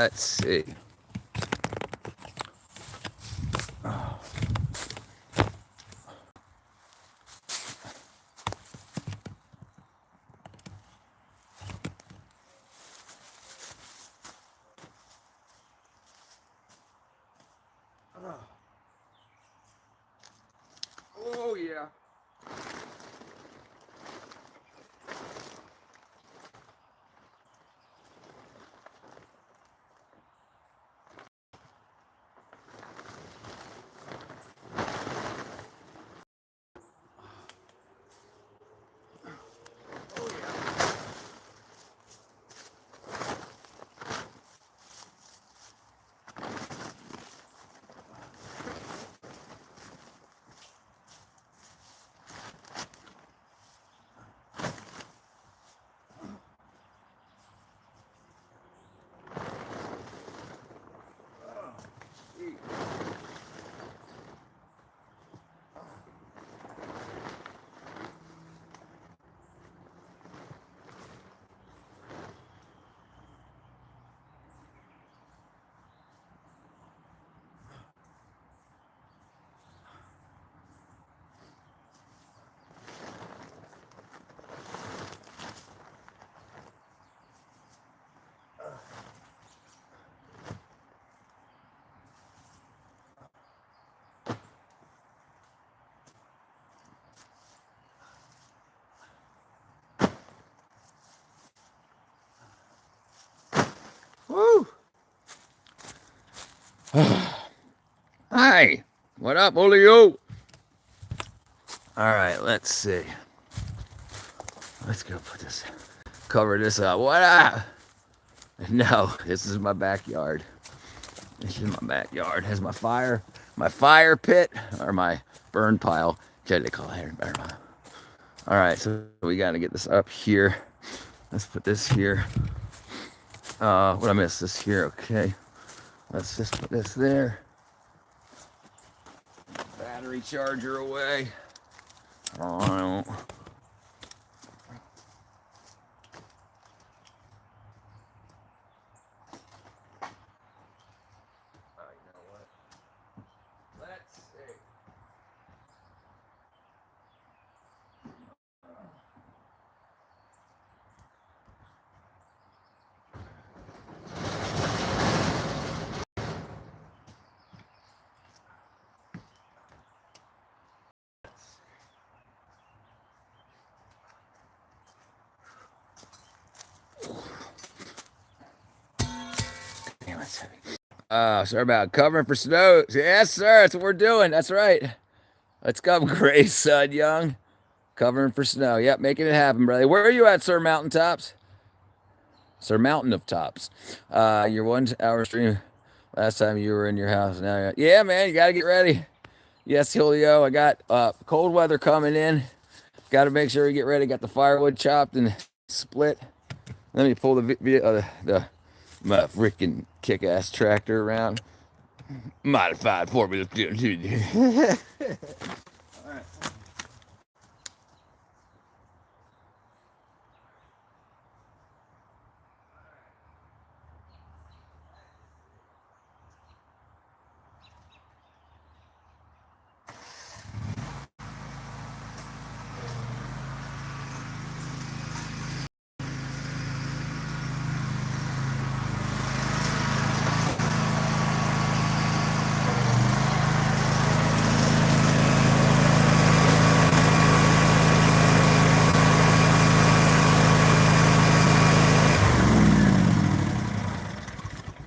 let's see. Oh, yeah. Woo! Hi, what up, Olio? All right, let's see. Let's go put this, cover this up. What up? No, this is my backyard. This is my backyard. Here's my fire pit, or my burn pile. What they call it here? All right, so we got to get this up here. Let's put this here. What I missed? This here. Okay. Let's just put this there. Battery charger away. Oh, I don't. You know what? Let's see. Damn, that's heavy. Sorry about covering for snow. Yes, sir. That's what we're doing. That's right. Let's come, Grace, son, young. Covering for snow. Yep, making it happen, brother. Where are you at, Sir Mountaintops? Sir Mountain of Tops. Your 1 hour stream last time you were in your house. Now you're, yeah, man, you got to get ready. Yes, Julio. I got cold weather coming in. Got to make sure we get ready. Got the firewood chopped and split. Let me pull my freaking kick-ass tractor around. Modified 4-wheel.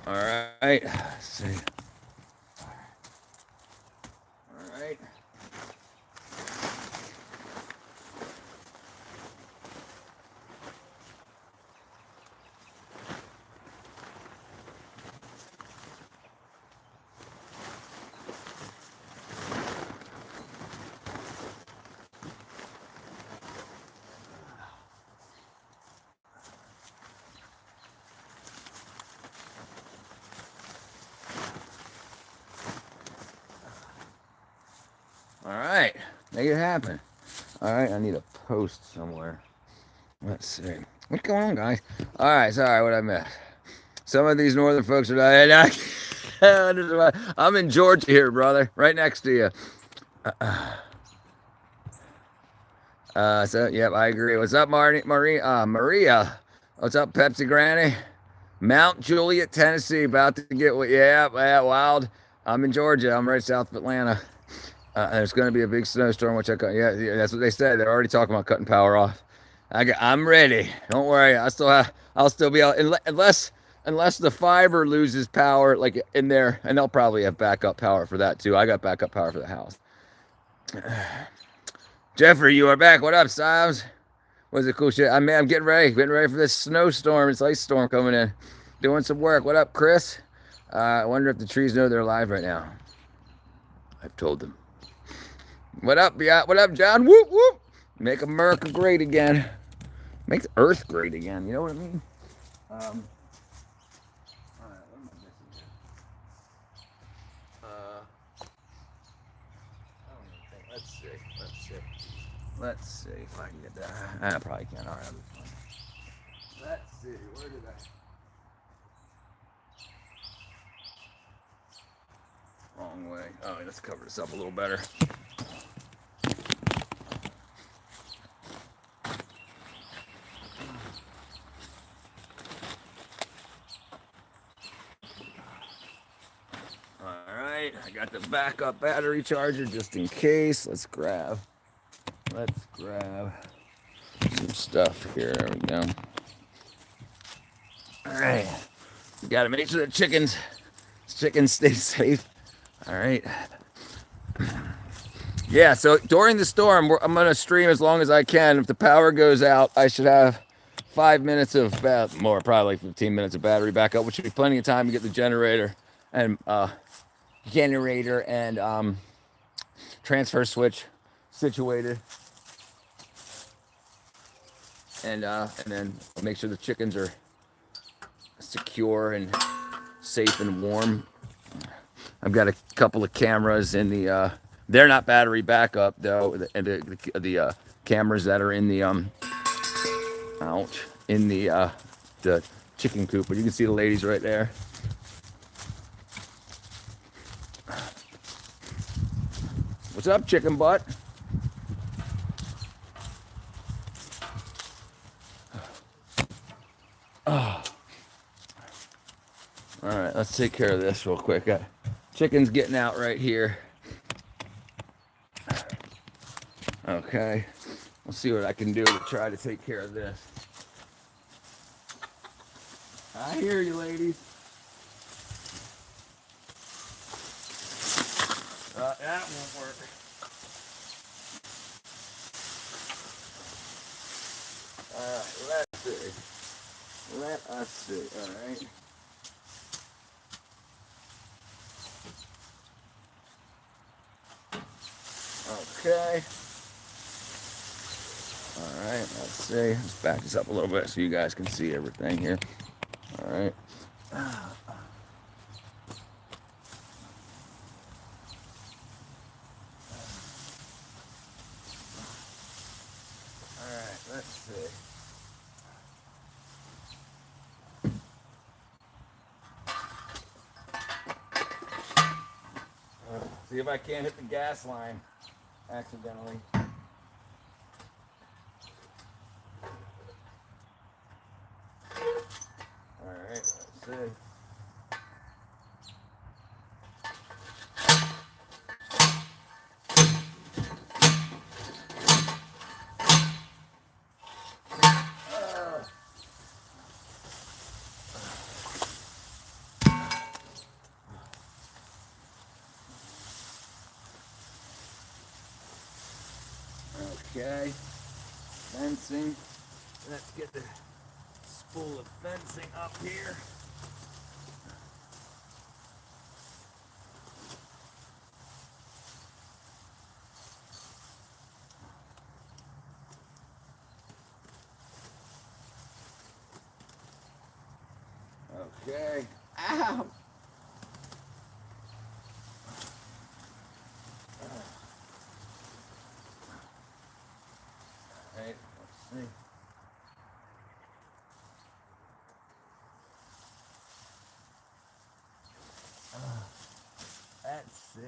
All right. All right. Let's see. All right. All right. Make it happen. All right. I need a post somewhere. Let's see. What's going on, guys? All right. Sorry, what I missed. Some of these northern folks are like, I'm in Georgia here, brother, right next to you. So yep, I agree. What's up, Maria? What's up, Pepsi Granny? Mount Juliet, Tennessee, about to get yeah, wild. I'm in Georgia. I'm right south of Atlanta. There's going to be a big snowstorm, which yeah, that's what they said. They're already talking about cutting power off. I'm ready. Don't worry. I'll still be out unless the fiber loses power, like in there, and they'll probably have backup power for that too. I got backup power for the house. Jeffrey, you are back. What up, Sims? What's it cool shit? I'm getting ready for this snowstorm, this ice storm coming in. Doing some work. What up, Chris? I wonder if the trees know they're alive right now. I've told them. What up, yeah? What up, John? Whoop whoop. Make America great again. Make the Earth great again. You know what I mean? All right, what am I missing here? I don't even think. Let's see if I can get that. I probably can't. All right, that'll be fine. Let's see. Where did I? Wrong way. Oh, let's cover this up a little better. Alright, I got the backup battery charger just in case. Let's grab some stuff here. There we go. Alright. We gotta make sure the chickens stay safe. Alright. Yeah, so during the storm, I'm gonna stream as long as I can. If the power goes out, I should have 5 minutes of more, probably like 15 minutes of battery backup, which should be plenty of time to get the generator and transfer switch situated, and then make sure the chickens are secure and safe and warm. I've got a couple of cameras in the. They're not battery backup though. The cameras that are in the the chicken coop, but you can see the ladies right there. What's up, chicken butt? Oh. All right, let's take care of this real quick. Chicken's getting out right here. Okay, we'll see what I can do to try to take care of this. I hear you, ladies. That won't work. Let's see. Let us see. All right. Okay. All right. Let's see. Let's back this up a little bit so you guys can see everything here. All right. Let's see. See if I can't hit the gas line accidentally. All right, let's see. Okay, fencing. Let's get the spool of fencing up here. Okay. Ow! Alright, let's see. Let's see.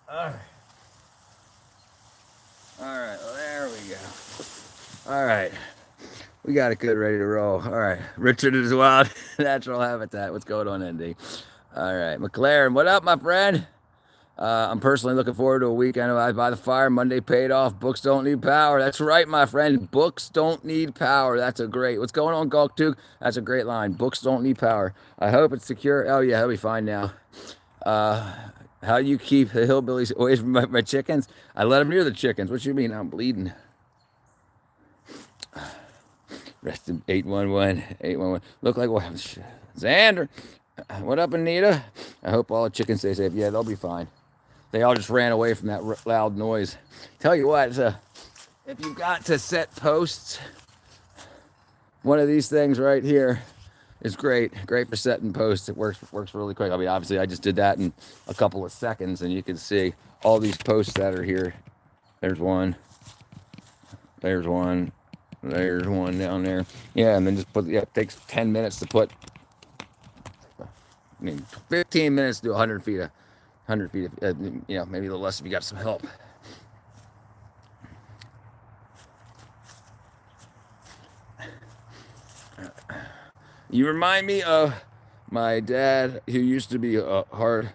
All right. All right. Well, there we go. All right. We got it good, ready to roll. All right. Richard is wild. Natural habitat. What's going on, ND? All right. McLaren, what up, my friend? I'm personally looking forward to a weekend by the fire. Monday paid off. Books don't need power. That's right, my friend. Books don't need power. That's a great. What's going on, Gawk? That's a great line. Books don't need power. I hope it's secure. Oh yeah, he'll be fine now. Uh, how you keep the hillbillies away from my chickens? I let them near the chickens. What you mean? I'm bleeding. Rest in 811. 811. Look like what? Xander. What up, Anita? I hope all the chickens stay safe. Yeah, they'll be fine. They all just ran away from that loud noise. Tell you what, if you've got to set posts, one of these things right here is great. Great for setting posts. It works really quick. I mean, obviously, I just did that in a couple of seconds, and you can see all these posts that are here. There's one. There's one. There's one down there. Yeah, and then just put. Yeah, it takes 10 minutes to put. I mean, 15 minutes to do 100 feet. 100 feet. Maybe a little less if you got some help. You remind me of my dad, who used to be a hard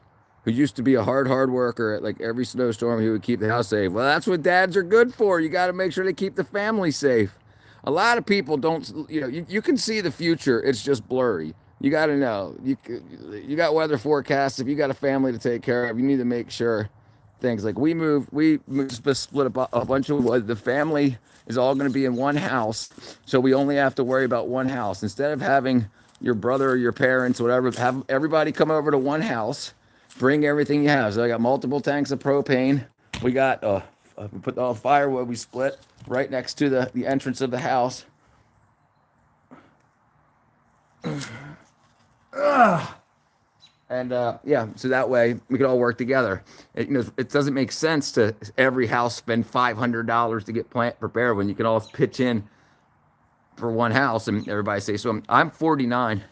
worker. At like every snowstorm, he would keep the house safe. Well, that's what dads are good for. You got to make sure they keep the family safe. A lot of people don't. You can see the future. It's just blurry. You got to know. You got weather forecasts. If you got a family to take care of, you need to make sure things like we split up a bunch of the family is all going to be in one house, so we only have to worry about one house instead of having your brother or your parents, whatever, have everybody come over to one house, bring everything you have. So I got multiple tanks of propane. We got we put all the firewood we split right next to the entrance of the house. And yeah, so that way we could all work together. It doesn't make sense to every house spend $500 to get plant prepared when you can all pitch in for one house and everybody say so. I'm 49.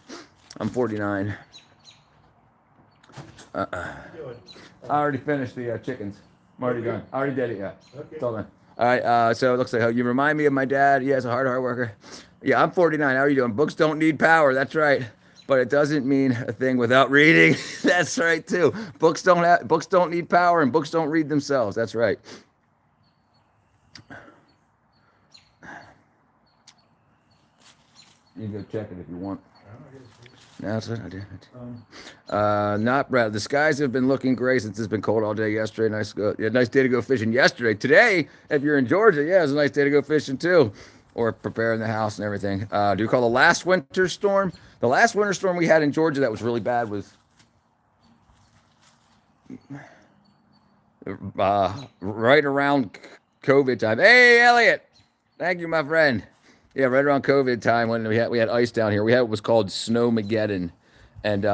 I'm 49. I already finished the chickens. I'm already done. I already did it. Yeah. Okay. It's all done. All right. So it looks like you remind me of my dad. He has a hard worker. Yeah, I'm 49. How are you doing? Books don't need power. That's right. But it doesn't mean a thing without reading. That's right too. Books don't need power, and books don't read themselves. That's right. You can go check it if you want. No, that's what I did. Not Brad. The skies have been looking gray since it's been cold all day yesterday. Nice day to go fishing yesterday. Today, if you're in Georgia, yeah, it's a nice day to go fishing too, or preparing the house and everything. Do you call the last winter storm? The last winter storm we had in Georgia that was really bad was right around COVID time. Hey, Elliot. Thank you, my friend. Yeah, right around COVID time when we had ice down here. We had what was called Snowmageddon, and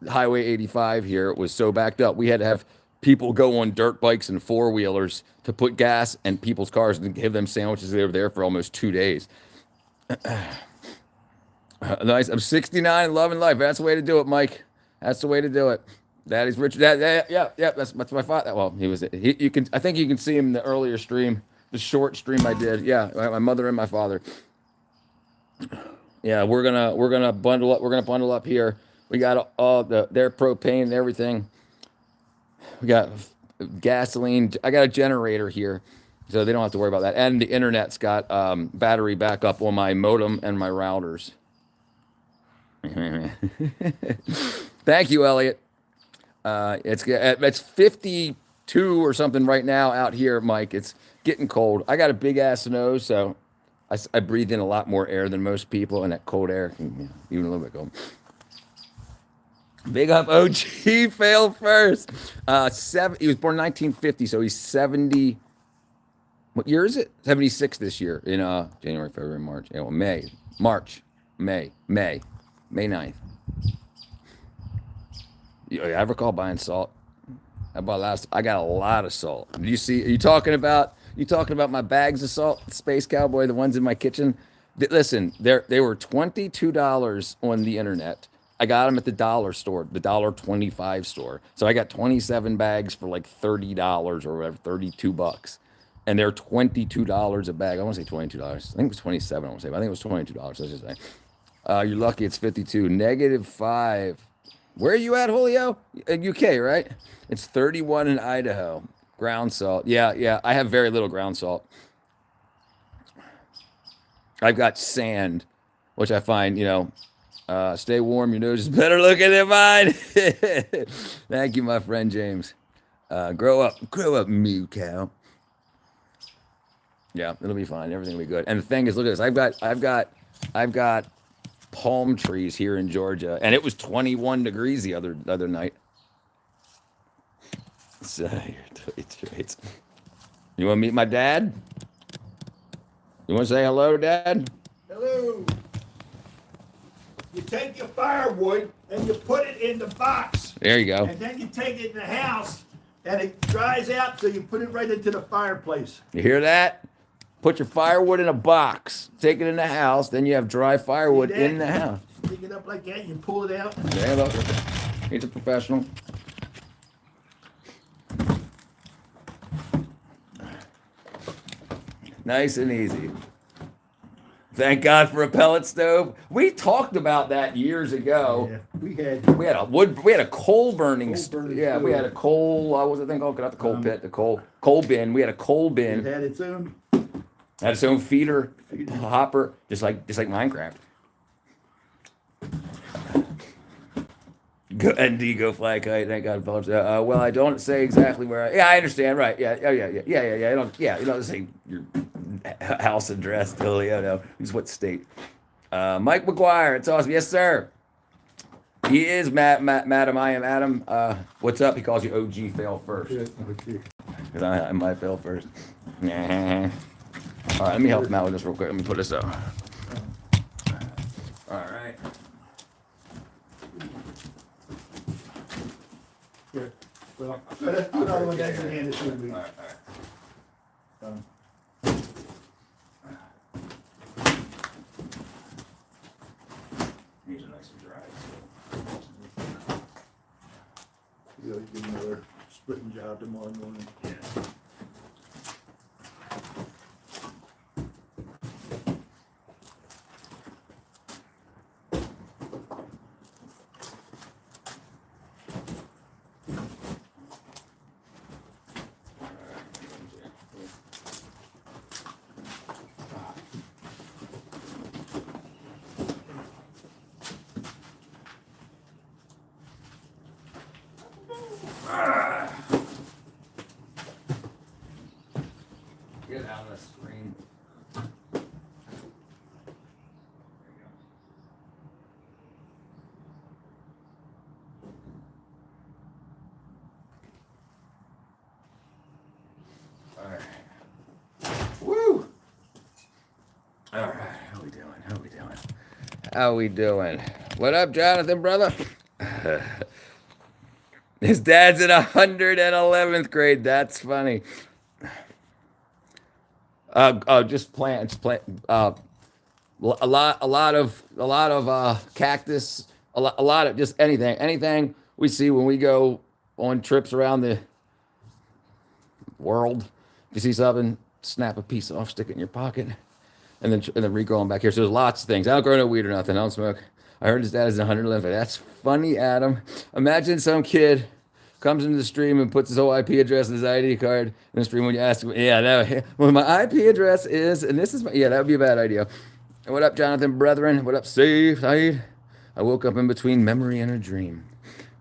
Highway 85 here was so backed up. We had to have people go on dirt bikes and four-wheelers to put gas in people's cars and give them sandwiches. They were there for almost 2 days. Nice. I'm 69 and loving life. That's the way to do it, Mike. That's the way to do it. That is Richard. Yeah. That's my father. Well, he was. You can. I think you can see him in the earlier stream, the short stream I did. Yeah, my mother and my father. Yeah, we're gonna bundle up. We're gonna bundle up here. We got all their propane and everything. We got gasoline. I got a generator here, so they don't have to worry about that. And the internet's got battery backup on my modem and my routers. Thank you, Elliot. It's 52 or something right now out here, Mike. It's getting cold. I got a big ass nose, so I breathe in a lot more air than most people, and that cold air can even a little bit cold. Big up OG failed first. He was born 1950, so he's 70. What year is it? 76 this year in January, February, March. Yeah, well, May 9th. You ever recall buying salt? I got a lot of salt. Are you talking about my bags of salt, Space Cowboy, the ones in my kitchen? Listen, they were $22 on the internet. I got them at the dollar store, the $1.25 store. So I got 27 bags for like $30 or whatever, 32 bucks. And they're $22 a bag. I want to say $22. I think it was 27. I want to say, but I think it was $22. Let's just say. You're lucky it's 52. -5. Where are you at, Julio? UK, right? It's 31 in Idaho. Ground salt. Yeah, yeah. I have very little ground salt. I've got sand, which I find, stay warm. Your nose is better looking than mine. Thank you, my friend James. Grow up, moo cow. Yeah, it'll be fine. Everything will be good. And the thing is, look at this. I've got palm trees here in Georgia, and it was 21 degrees the other night. So your traits. You want to meet my dad? You want to say hello, Dad? Hello. You take your firewood and you put it in the box. There you go. And then you take it in the house and it dries out, so you put it right into the fireplace. You hear that? Put your firewood in a box. Take it in the house. Then you have dry firewood in the house. Pick it up like that. You pull it out. Yeah, look. He's a professional. Nice and easy. Thank God for a pellet stove. We talked about that years ago. Yeah, we had a coal burning. Stove. We had a coal. What was the thing called? Not the coal pit. The coal bin. We had a coal bin. It Had its own feeder hopper, just like Minecraft. Go ND, go fly kite. Thank God. Well, I don't say exactly where. Yeah, I understand. Right. Yeah. Oh, yeah. You don't say your house address, Julio. No, he's what state? Mike McGuire. It's awesome. Yes, sir. He is Madam. I am Adam. What's up? He calls you OG fail first. Because I might fail first. All right, let me help him out with this real quick. Let me put this up. All right. Here. Well, let's do another one. Then hand it to me. All right. These are nice and dry. You gotta give another splitting job tomorrow morning. Yeah. Get out of the screen. There you go. All right. Woo! All right. How we doing? What up, Jonathan, brother? His dad's in 111th grade. That's funny. Just plants. A lot of cactus. A lot of just anything we see when we go on trips around the world. If you see something, snap a piece off, stick it in your pocket, and then regrow them back here. So there's lots of things. I don't grow no weed or nothing. I don't smoke. I heard his dad is 111. That's funny, Adam. Imagine some kid comes into the stream and puts his whole IP address in his ID card in the stream when you ask him, well, my IP address is, and this is my, that would be a bad idea. And what up, Jonathan, brethren? What up, Said? I woke up in between memory and a dream.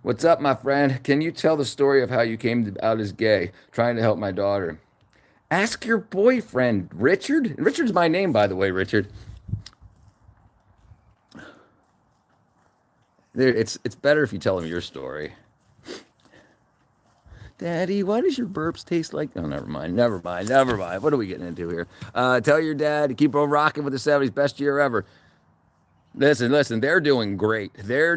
What's up, my friend? Can you tell the story of how you came out as gay, trying to help my daughter? Ask your boyfriend, Richard. Richard's my name, by the way, Richard. It's better if you tell him your story. Daddy, why does your burps taste like... Oh, never mind. What are we getting into here? Tell your dad to keep on rocking with the 70s. Best year ever. Listen. They're doing great. They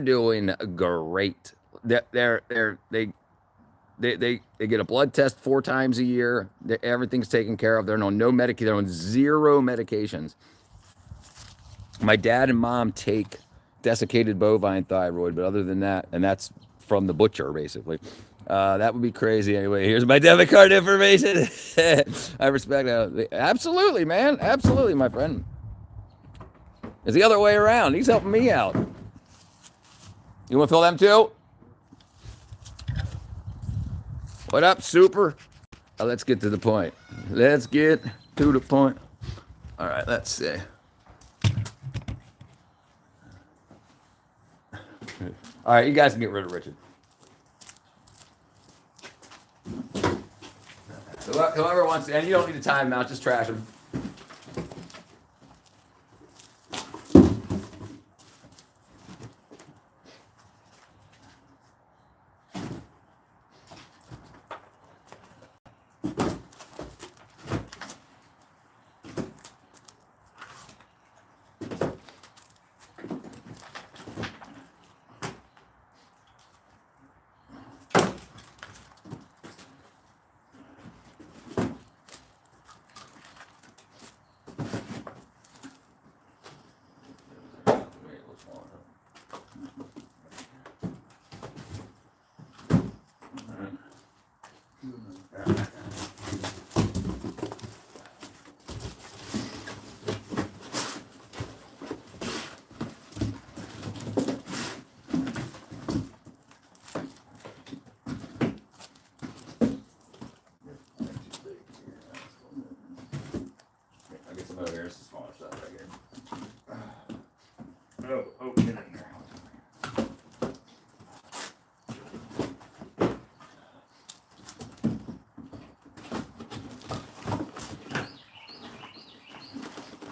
get a blood test 4 times a year. Everything's taken care of. They're on no medication. They're on 0 medications. My dad and mom take desiccated bovine thyroid, but other than that, and that's from the butcher basically. That would be crazy. Anyway, here's my debit card information. I respect that. Absolutely, man. Absolutely, my friend. It's the other way around. He's helping me out. You want to fill them too? What up, super? Let's get to the point. Let's get to the point. All right, let's see. All right, you guys can get rid of Richard. Whoever wants to, and you don't need to time him out, just trash him. Here's the smaller stuff right here. Oh, get in there.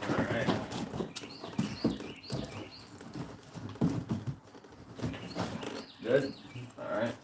All right. Good. All right.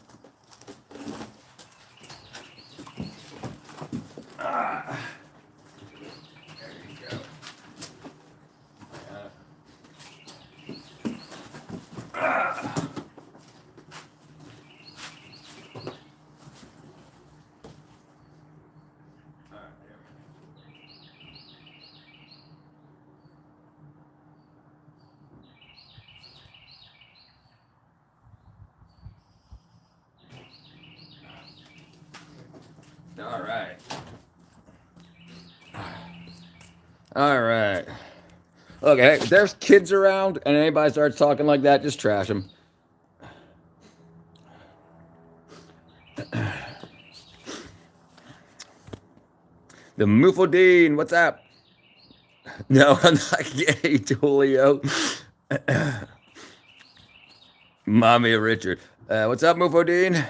All right. All right. Okay, if there's kids around and anybody starts talking like that, just trash them. The Mufodine, what's up? No, I'm not gay, Julio. Mommy of Richard. What's up, Mufodine?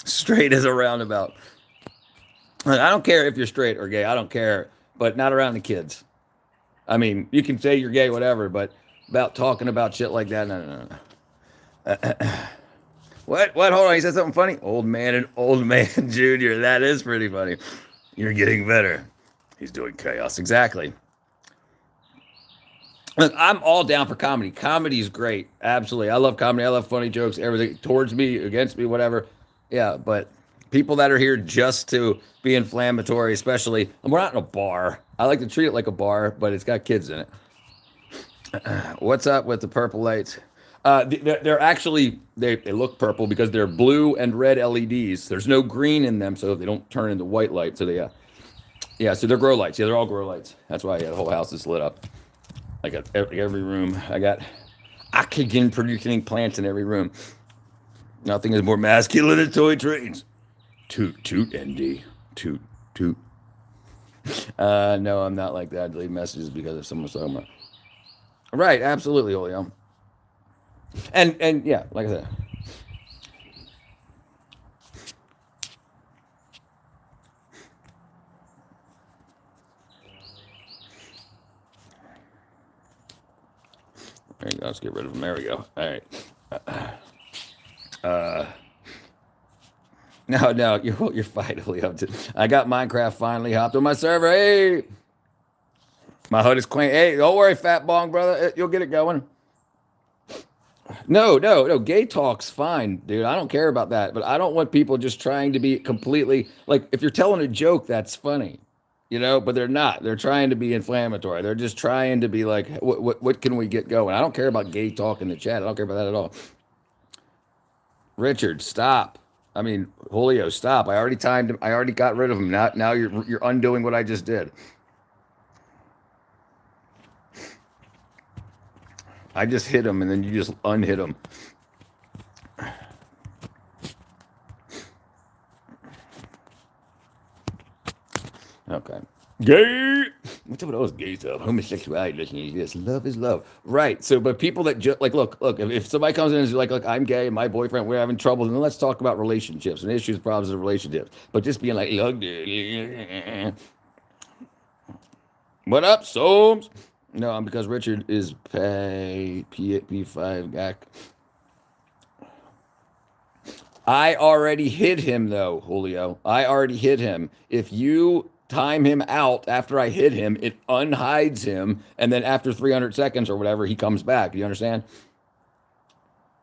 Straight as a roundabout. I don't care if you're straight or gay. I don't care, but not around the kids. I mean, you can say you're gay, whatever, but about talking about shit like that, no. What? Hold on. He said something funny. Old man and old man junior. That is pretty funny. You're getting better. He's doing chaos. Exactly. Look, I'm all down for comedy. Comedy is great. Absolutely. I love comedy. I love funny jokes, everything towards me, against me, whatever. Yeah, but people that are here just to be inflammatory, especially, and we're not in a bar. I like to treat it like a bar, but it's got kids in it. What's up with the purple lights? They're actually, they look purple because they're blue and red LEDs. There's no green in them, so they don't turn into white light. So so they're grow lights. Yeah, they're all grow lights. That's why the whole house is lit up. I got every room. I got oxygen producing plants in every room. Nothing is more masculine than toy trains. Toot, toot, ND. Toot, toot. No, I'm not like that. I delete messages because of someone's talking about. Right, absolutely, Olio. And yeah, like I said. There you go. Let's get rid of them. There we go. All right. No, you're finally up to. I got Minecraft finally hopped on my server. Hey, my HUD is quaint. Hey, don't worry, fat bong brother. You'll get it going. No. Gay talk's fine, dude. I don't care about that. But I don't want people just trying to be completely like. If you're telling a joke, that's funny. you know, but they're not. They're trying to be inflammatory. They're just trying to be like, what can we get going? I don't care about gay talk in the chat. I don't care about that at all. Richard, stop. I mean, Julio, stop. I already timed him. I already got rid of him. Now you're undoing what I just did. I just hit him and then you just unhit him. Okay. Gay. What's up with those gay stuff? Homosexuality. Listen, yes, love is love. Right. So, but people that just like, look. If somebody comes in and is like, look, I'm gay, and my boyfriend, we're having trouble, then let's talk about relationships and issues, problems in relationships. But just being like, look, what up, Soames? No, because Richard is P5 GAC. I already hit him though, Julio. I already hit him. If you time him out after I hit him, it unhides him, and then after 300 seconds or whatever, he comes back. Do you understand?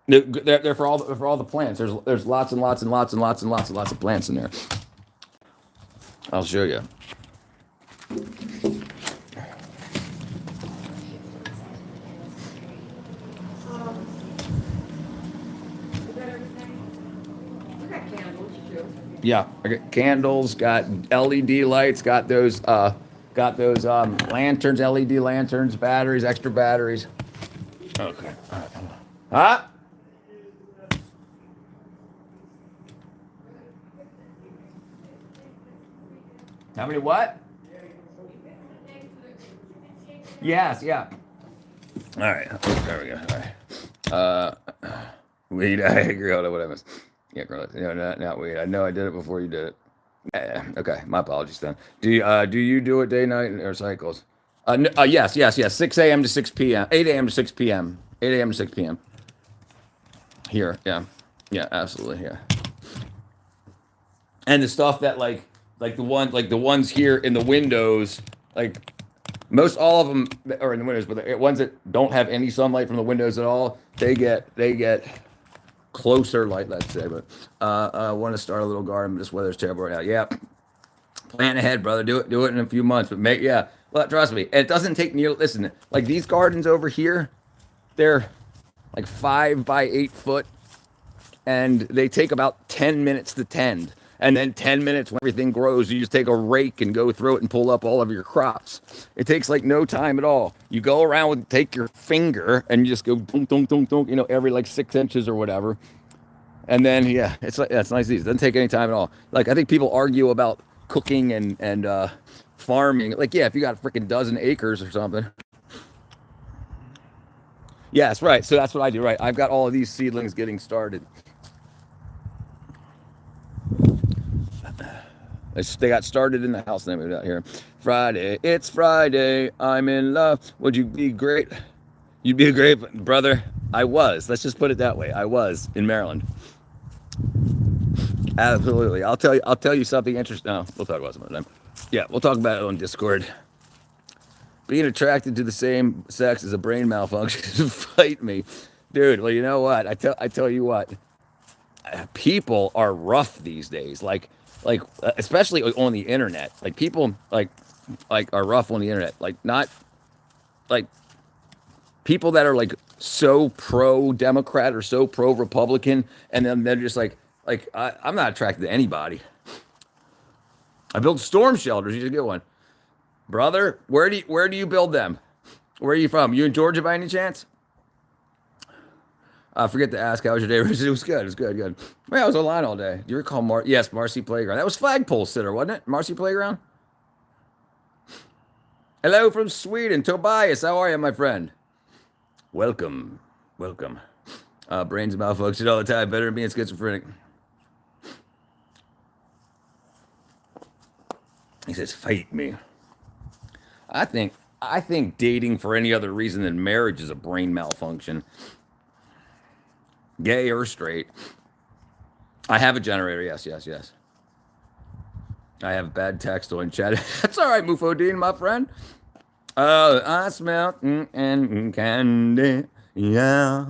They're for all the plants. There's lots and lots and lots and lots and lots and lots of plants in there. I'll show you. Yeah, I got candles, got LED lights, got those lanterns, LED lanterns, batteries, extra batteries. Okay. Huh? How many what? Yes, yeah. All right, there we go. All right. Weed, I agree. Hold on, what I missed. Yeah, no, not weed. I know I did it before you did it. Okay, my apologies then. Do you do it day, night, or cycles? Yes. 6 a.m. to 6 p.m. 8 a.m. to 6 p.m. 8 a.m. to 6 p.m. Here, yeah, absolutely, yeah. And the stuff that like the ones here in the windows, like most all of them are in the windows, but the ones that don't have any sunlight from the windows at all, they get closer light, let's say. But I want to start a little garden, but this weather's terrible right now. Yeah, plan ahead, brother. Do it in a few months. But yeah. Well, trust me, it doesn't take near. Listen, like these gardens over here, they're like 5 by 8 foot, and they take about 10 minutes to tend. And then 10 minutes when everything grows, you just take a rake and go through it and pull up all of your crops. It takes like no time at all. You go around with, take your finger and you just go dunk, dunk, dunk, dunk, every like 6 inches or whatever. And then, yeah, it's nice and easy. It doesn't take any time at all. Like, I think people argue about cooking and farming. Like, yeah, if you got a freaking dozen acres or something. Yes, right. So that's what I do, right? I've got all of these seedlings getting started. They got started in the house and they moved out here. Friday, it's Friday. I'm in love. Would you be great? You'd be a great brother. I was. Let's just put it that way. I was in Maryland. Absolutely. I'll tell you something interesting. No, we'll talk about some other time. Yeah, we'll talk about it on Discord. Being attracted to the same sex is a brain malfunction. Fight me, dude. Well, you know what? I tell you what. People are rough these days. Like especially on the internet. Like people like are rough on the internet. Like not like people that are like so pro Democrat or so pro Republican, and then they're just like I'm not attracted to anybody. I build storm shelters. You should get one, brother. Where do you build them? Where are you from? You in Georgia by any chance? I forget to ask how was your day. It was good. It was good. Good. Well, I was online all day. Do you recall Yes, Marcy Playground. That was Flagpole Sitter, wasn't it? Marcy Playground. Hello from Sweden, Tobias. How are you, my friend? Welcome. Brains malfunction all the time. Better than being schizophrenic. He says, "Fight me." I think dating for any other reason than marriage is a brain malfunction. Gay or straight. I have a generator. Yes. I have bad text on chat. That's all right, Mufodine, my friend. I smell and candy. Yeah.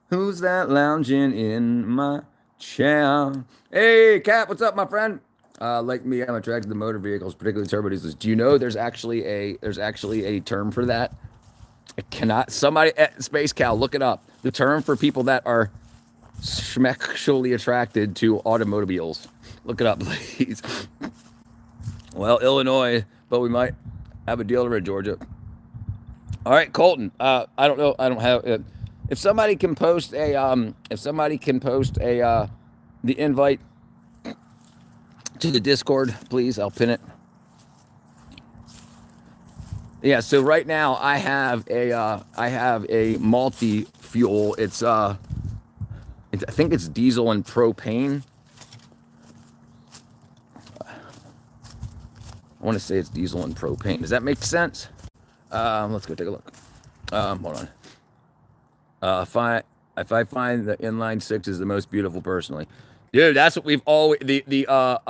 Who's that lounging in my chair? Hey, Cat, what's up, my friend? Like me, I'm attracted to motor vehicles, particularly turbo diesels. Do you know there's actually a term for that? It cannot somebody at Space Cow look it up. The term for people that are sexually attracted to automobiles. Look it up, please. Well, Illinois, but we might have a dealer in Georgia. All right, Colton. I don't know. I don't have. If somebody can post the invite to the Discord, please. I'll pin it. Yeah. So right now I have a multi-fuel. I think it's diesel and propane. I want to say it's diesel and propane. Does that make sense? Let's go take a look. Hold on. If I find the inline six is the most beautiful personally, dude, that's what we've always not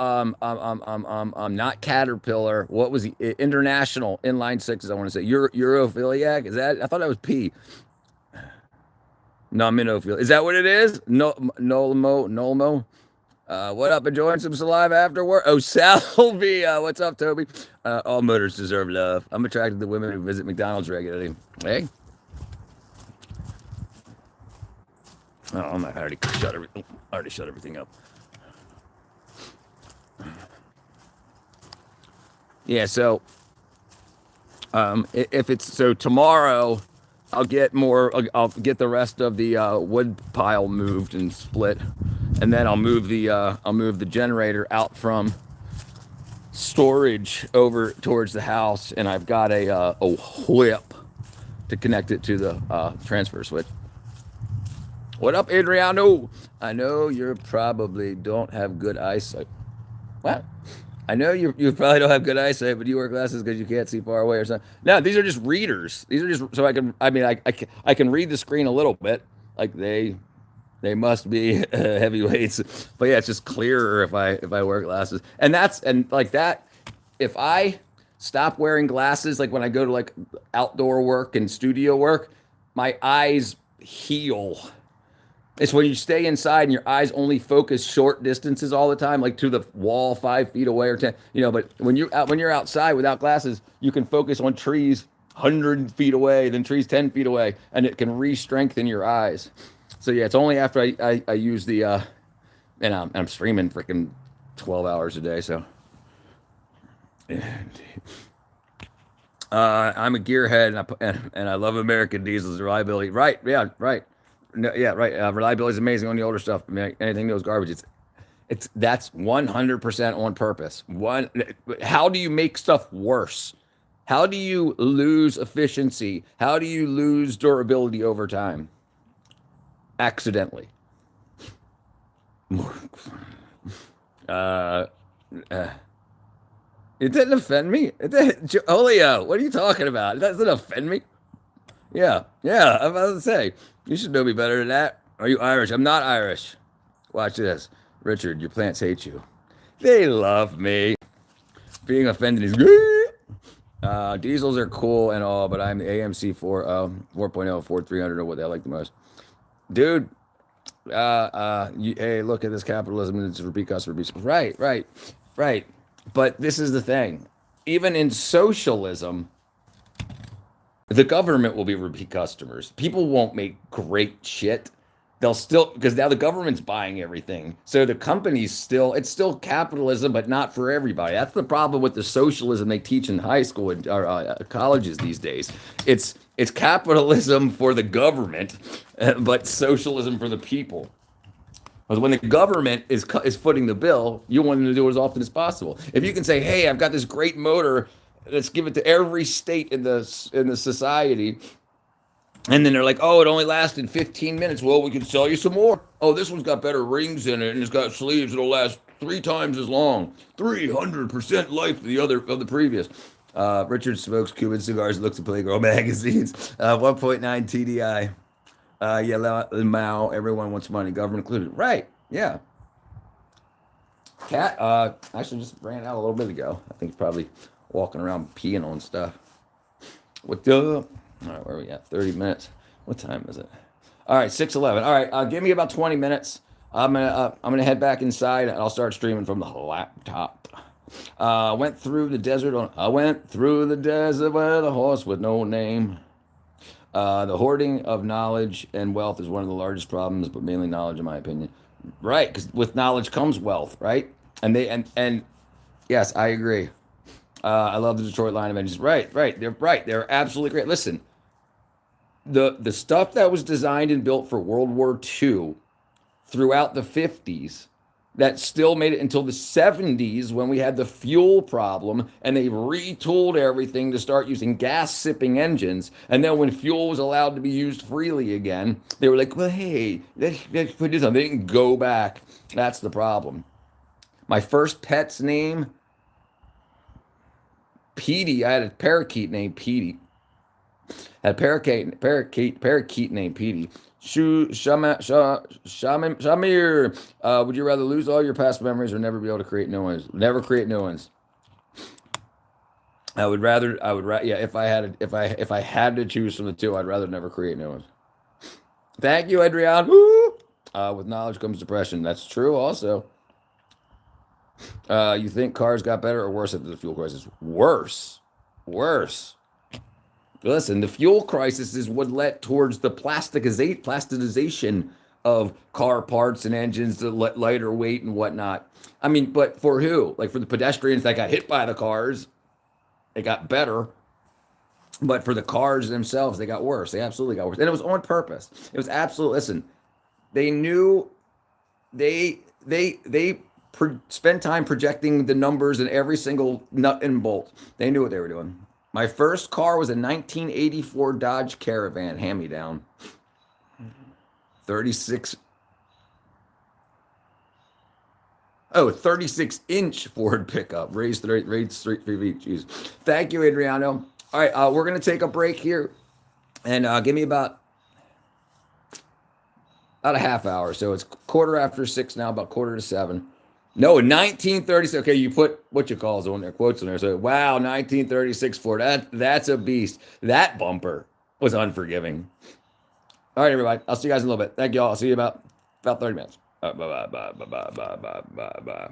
Caterpillar. What was the international inline sixes? I want to say Europhiliac. Is that? I thought that was P. No, Minophil. Is that what it is? No, Nolmo. What up? Enjoying some saliva after work? Oh, Salvia. What's up, Toby? All motors deserve love. I'm attracted to women who visit McDonald's regularly. Hey. Oh, I already shut everything up. Yeah, so if it's so tomorrow, I'll get the rest of the wood pile moved and split, and then I'll move the generator out from storage over towards the house, and I've got a whip to connect it to the transfer switch. What up, Adriano? I know you probably don't have good eyesight. What? I know you probably don't have good eyesight, but you wear glasses because you can't see far away or something. No, these are just readers. These are just so I can read the screen a little bit. Like they must be heavyweights. But yeah, it's just clearer if I wear glasses. And like that. If I stop wearing glasses, like when I go to like outdoor work and studio work, my eyes heal. It's when you stay inside and your eyes only focus short distances all the time, like to the wall 5 feet away or 10. But when you're outside without glasses, you can focus on trees 100 feet away, then trees 10 feet away, and it can re-strengthen your eyes. So yeah, it's only after I use the and I'm streaming freaking 12 hours a day. So I'm a gearhead, and I love American diesels reliability. Right? Yeah, right. No, yeah, right. Reliability is amazing on the older stuff. I mean, anything that was garbage, that's 100% on purpose. How do you make stuff worse? How do you lose efficiency? How do you lose durability over time? Accidentally. It didn't offend me. Julio, what are you talking about? It doesn't offend me. Yeah, I'm about to say, you should know me better than that. Are you Irish? I'm not Irish. Watch this. Richard, your plants hate you. They love me. Being offended is good. Diesels are cool and all, but I'm the AMC 4.0, Ford 300 or what they like the most. Dude, hey, look at this capitalism. It's repeat customer. Right. But this is the thing. Even in socialism, the government will be repeat customers. People won't make great shit. They'll still, because now the government's buying everything. So the companies it's still capitalism, but not for everybody. That's the problem with the socialism they teach in high school and colleges these days. It's capitalism for the government, but socialism for the people. Because when the government is footing the bill, you want them to do it as often as possible. If you can say, "Hey, I've got this great motor, let's give it to every state in the society," and then they're like, "Oh, it only lasted 15 minutes." Well, we can sell you some more. Oh, this one's got better rings in it, and it's got sleeves that'll last 3 times as long. 300% life of the previous. Richard smokes Cuban cigars, looks at Playgirl magazines. 1.9 TDI. Yeah, Mao. Everyone wants money, government included. Right? Yeah. Cat. Actually, just ran out a little bit ago. I think he's probably walking around peeing on stuff. What the? All right, where are we at? 30 minutes. What time is it? All right, 6:11. All right, give me about 20 minutes. I'm gonna head back inside and I'll start streaming from the laptop. I went through the desert with a horse with no name. The hoarding of knowledge and wealth is one of the largest problems, but mainly knowledge, in my opinion. Right, because with knowledge comes wealth, right? And yes, I agree. I love the Detroit line of engines. Right, right. They're right. They're absolutely great. Listen, the stuff that was designed and built for World War II throughout the 50s that still made it until the 70s when we had the fuel problem and they retooled everything to start using gas sipping engines. And then when fuel was allowed to be used freely again, they were like, well, hey, let's put this on. They didn't go back. That's the problem. My first pet's name, Petey. I had a parakeet named Petey. Had a parakeet named Petey. Shamir, would you rather lose all your past memories or never be able to create new ones? Never create new ones. I would rather. Yeah. If I had to choose from the two, I'd rather never create new ones. Thank you, Adrian. Woo! With knowledge comes depression. That's true. Also, you think cars got better or worse after the fuel crisis? Worse. Worse. Listen, the fuel crisis is what led towards the plasticization of car parts and engines to lighter weight and whatnot. I mean, but for who? Like for the pedestrians that got hit by the cars, it got better. But for the cars themselves, they got worse. They absolutely got worse. And it was on purpose. It was absolute. Listen, they knew they spent time projecting the numbers in every single nut and bolt. They knew what they were doing. My first car was a 1984 Dodge Caravan, hand-me-down. 36. Oh, 36-inch Ford pickup. Raised 3 feet. Jeez. Thank you, Adriano. All right, we're going to take a break here. And give me about a half hour. So it's 6:15 now, about 6:45. No, 1936. Okay, you put what you call on there, quotes on there. So wow, 1936 Ford. That's a beast. That bumper was unforgiving. All right, everybody. I'll see you guys in a little bit. Thank you all. I'll see you about 30 minutes. Bye bye bye bye bye bye bye bye bye.